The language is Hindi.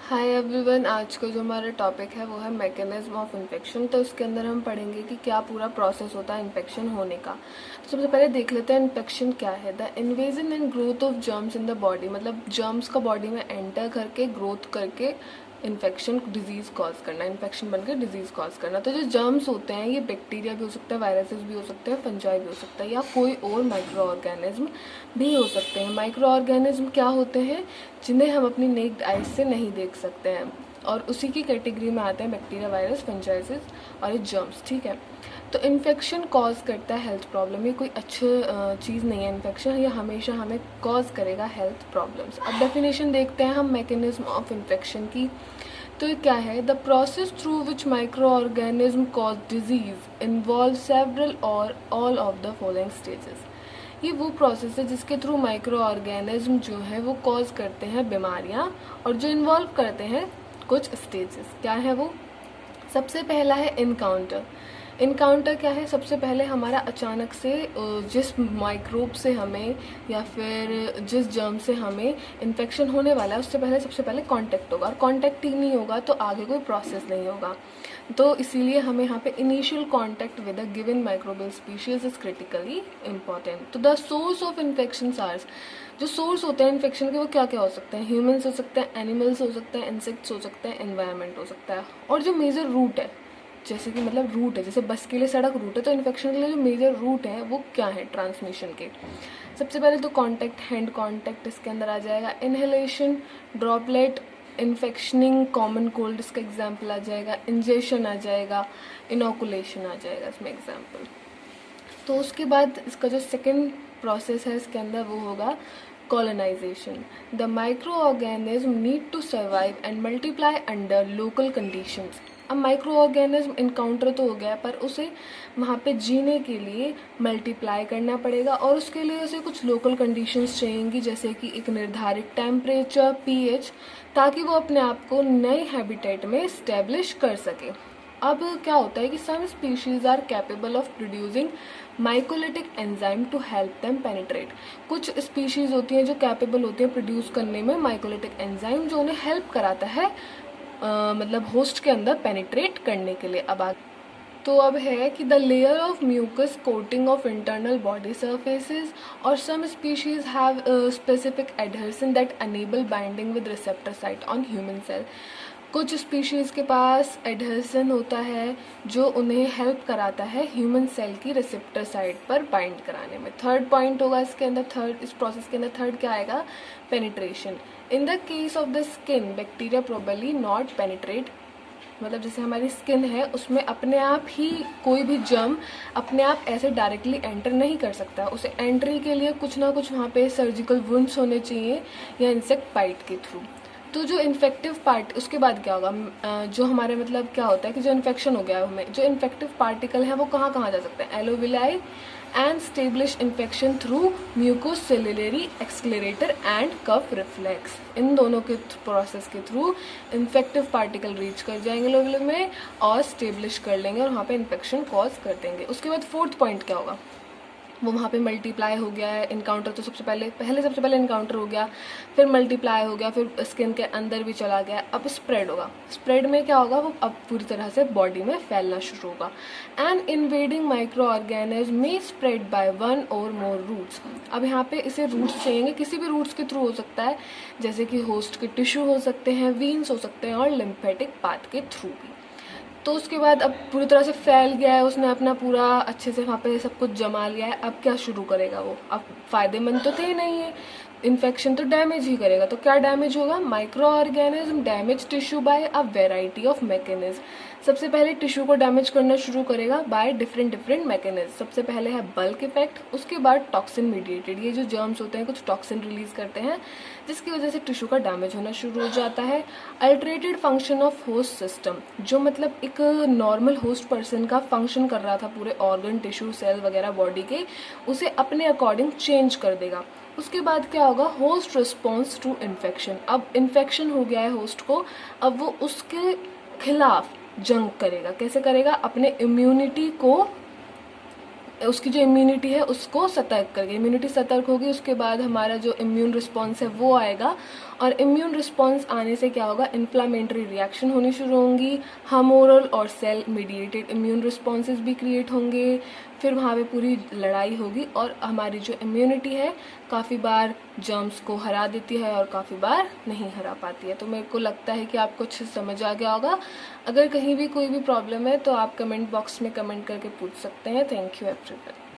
हाय एवरीवन, आज का जो हमारा टॉपिक है वो है मैकेनिज्म ऑफ इन्फेक्शन। तो इसके अंदर हम पढ़ेंगे कि क्या पूरा प्रोसेस होता है इन्फेक्शन होने का। तो सबसे पहले देख लेते हैं इन्फेक्शन क्या है। The invasion and growth of germs in the body, मतलब जर्म्स का बॉडी में एंटर करके ग्रोथ करके इन्फेक्शन डिजीज कॉज करना, इन्फेक्शन बनकर डिजीज कॉज करना। तो जो जर्म्स होते हैं ये बैक्टीरिया भी हो सकता है, वायरसेस भी हो सकते हैं, फंजाई भी हो सकता है, या कोई और माइक्रो ऑर्गेनिज्म भी हो सकते हैं। माइक्रो ऑर्गेनिज्म क्या होते हैं जिन्हें हम अपनी नेक्ड आइज से नहीं देख सकते हैं, और उसी की कैटेगरी में आते हैं बैक्टीरिया, वायरस, फंजाइसिस और ये जर्म्स। ठीक है, तो इन्फेक्शन कॉज करता है हेल्थ प्रॉब्लम। ये कोई अच्छी चीज़ नहीं है इन्फेक्शन, ये हमेशा हमें कॉज करेगा हेल्थ प्रॉब्लम्स। अब डेफिनेशन देखते हैं हम मैकेनिज्म ऑफ इन्फेक्शन की। तो ये क्या है? The process through which microorganism cause disease involve several or all of the following stages. ये वो प्रोसेस है जिसके थ्रू माइक्रो ऑर्गेनिज्म जो है वो कॉज करते हैं बीमारियां, और जो इन्वॉल्व करते हैं कुछ स्टेजेस। क्या है वो? सबसे पहला है इनकाउंटर। इनकाउंटर क्या है? सबसे पहले हमारा अचानक से जिस माइक्रोब से हमें या फिर जिस जर्म से हमें इन्फेक्शन होने वाला है उससे पहले सबसे पहले कांटेक्ट होगा, और कांटेक्ट ही नहीं होगा तो आगे कोई प्रोसेस नहीं होगा। तो इसीलिए हमें यहाँ पे initial contact with a given microbial species is critically important. तो the source of infection arise, जो सोर्स होते हैं इन्फेक्शन के वो क्या क्या हो सकते हैं? ह्यूमन्स हो सकते हैं, एनिमल्स हो सकते हैं, इंसेक्ट्स हो सकते हैं, एनवायरनमेंट हो सकता है। और जो मेजर रूट है, जैसे कि मतलब रूट है, जैसे बस के लिए सड़क रूट है, तो इन्फेक्शन के लिए जो मेजर रूट है वो क्या है ट्रांसमिशन के? सबसे पहले तो कांटेक्ट, हैंड कांटेक्ट इसके अंदर आ जाएगा। इनहेलेशन, ड्रॉपलेट इन्फेक्शनिंग, कॉमन कोल्ड इसका एग्जाम्पल आ जाएगा। इंजेक्शन आ जाएगा, इनोकुलेशन आ जाएगा इसमें एग्जाम्पल। तो उसके बाद इसका जो सेकेंड प्रोसेस है इसके अंदर वो होगा colonization. The microorganism need to survive and multiply under local conditions. अब माइक्रो ऑर्गेनिज्म इनकाउंटर तो हो गया, पर उसे वहाँ पे जीने के लिए मल्टीप्लाई करना पड़ेगा, और उसके लिए उसे कुछ लोकल कंडीशंस चाहिएंगी, जैसे कि एक निर्धारित टेम्परेचर, पीएच, ताकि वो अपने आप को नए हैबिटेट में स्टैब्लिश कर सके। अब क्या होता है कि some species are capable of producing mucolytic enzyme to help them penetrate. कुछ स्पीशीज होती हैं जो कैपेबल होती हैं प्रोड्यूस करने में माइकोलिटिक एंजाइम, जो उन्हें हेल्प कराता है मतलब होस्ट के अंदर पेनिट्रेट करने के लिए। अब है कि the layer of mucus coating of internal body surfaces, और some species have specific adhesion that enable binding with receptor site on human cell. कुछ स्पीशीज़ के पास एडहेरेशन होता है जो उन्हें हेल्प कराता है ह्यूमन सेल की रिसेप्टर साइट पर बाइंड कराने में। थर्ड पॉइंट होगा इसके अंदर, थर्ड इस प्रोसेस के अंदर थर्ड क्या आएगा? Penetration. In the case of the skin, bacteria probably not penetrate, मतलब जैसे हमारी स्किन है उसमें अपने आप ही कोई भी जर्म अपने आप ऐसे डायरेक्टली एंटर नहीं कर सकता। उसे एंट्री के लिए कुछ ना कुछ वहाँ पे सर्जिकल वुंड्स होने चाहिए या इंसेक्ट बाइट के थ्रू। तो जो इन्फेक्टिव पार्ट, उसके बाद क्या होगा? जो हमारे मतलब क्या होता है कि जो इन्फेक्शन हो गया है हमें, जो इन्फेक्टिव पार्टिकल है वो कहाँ कहाँ जा सकते हैं? Alveoli and establish infection through mucociliary escalator and cough reflex. इन दोनों के प्रोसेस के थ्रू इन्फेक्टिव पार्टिकल रीच कर जाएंगे लोबुलर में और स्टेब्लिश कर लेंगे और वहाँ पे इन्फेक्शन कॉज कर देंगे। उसके बाद फोर्थ पॉइंट क्या होगा? वो वहाँ पे मल्टीप्लाई हो गया है। इनकाउंटर तो सबसे पहले इनकाउंटर हो गया, फिर मल्टीप्लाई हो गया, फिर स्किन के अंदर भी चला गया, अब स्प्रेड होगा। स्प्रेड में क्या होगा? वो अब पूरी तरह से बॉडी में फैलना शुरू होगा। एंड इन्वेडिंग माइक्रो ऑर्गेनिज्म में स्प्रेड बाय वन और मोर रूट्स। अब यहाँ पे इसे रूट्स चाहिए, किसी भी रूट्स के थ्रू हो सकता है, जैसे कि होस्ट के टिश्यू हो सकते हैं, वीन्स हो सकते हैं, और लिम्फेटिक पाथ के थ्रू भी। तो उसके बाद अब पूरी तरह से फैल गया है, उसने अपना पूरा अच्छे से वहाँ पे सब कुछ जमा लिया है। अब क्या शुरू करेगा वो? अब फायदेमंद तो थे नहीं है, इन्फेक्शन तो डैमेज ही करेगा। तो क्या डैमेज होगा? Micro organism damage tissue bye a variety of mechanism. सबसे पहले टिश्यू को डैमेज करना शुरू करेगा बाय डिफरेंट मैकेनिज्म। सबसे पहले है बल्क इफेक्ट, उसके बाद टॉक्सिन मीडिएटेड। ये जो जर्म्स होते हैं कुछ टॉक्सिन रिलीज करते हैं जिसकी वजह से टिश्यू का डैमेज होना शुरू हो जाता है। अल्टरेटेड फंक्शन ऑफ होस्ट सिस्टम, जो मतलब एक नॉर्मल होस्ट पर्सन का फंक्शन कर रहा था पूरे ऑर्गन, टिश्यू, सेल वगैरह बॉडी के, उसे अपने अकॉर्डिंग चेंज कर देगा। उसके बाद क्या होगा? Host response to infection. अब इन्फेक्शन हो गया है होस्ट को, अब वो उसके खिलाफ जंग करेगा। कैसे करेगा? अपने इम्यूनिटी को, उसकी जो इम्यूनिटी है उसको सतर्क करके, इम्यूनिटी सतर्क होगी, उसके बाद हमारा जो इम्यून रिस्पॉन्स है वो आएगा और इम्यून रिस्पॉन्स आने से क्या होगा, इन्फ्लामेटरी रिएक्शन होनी शुरू होंगी, हमोरल और सेल मीडिएटेड इम्यून रिस्पॉन्सेज भी क्रिएट होंगे, फिर वहाँ पे पूरी लड़ाई होगी और हमारी जो इम्यूनिटी है काफ़ी बार जर्म्स को हरा देती है और काफ़ी बार नहीं हरा पाती है। तो मेरे को लगता है कि आपको अच्छे से समझ आ गया होगा। अगर कहीं भी कोई भी प्रॉब्लम है तो आप कमेंट बॉक्स में कमेंट करके पूछ सकते हैं। Thank you everyone.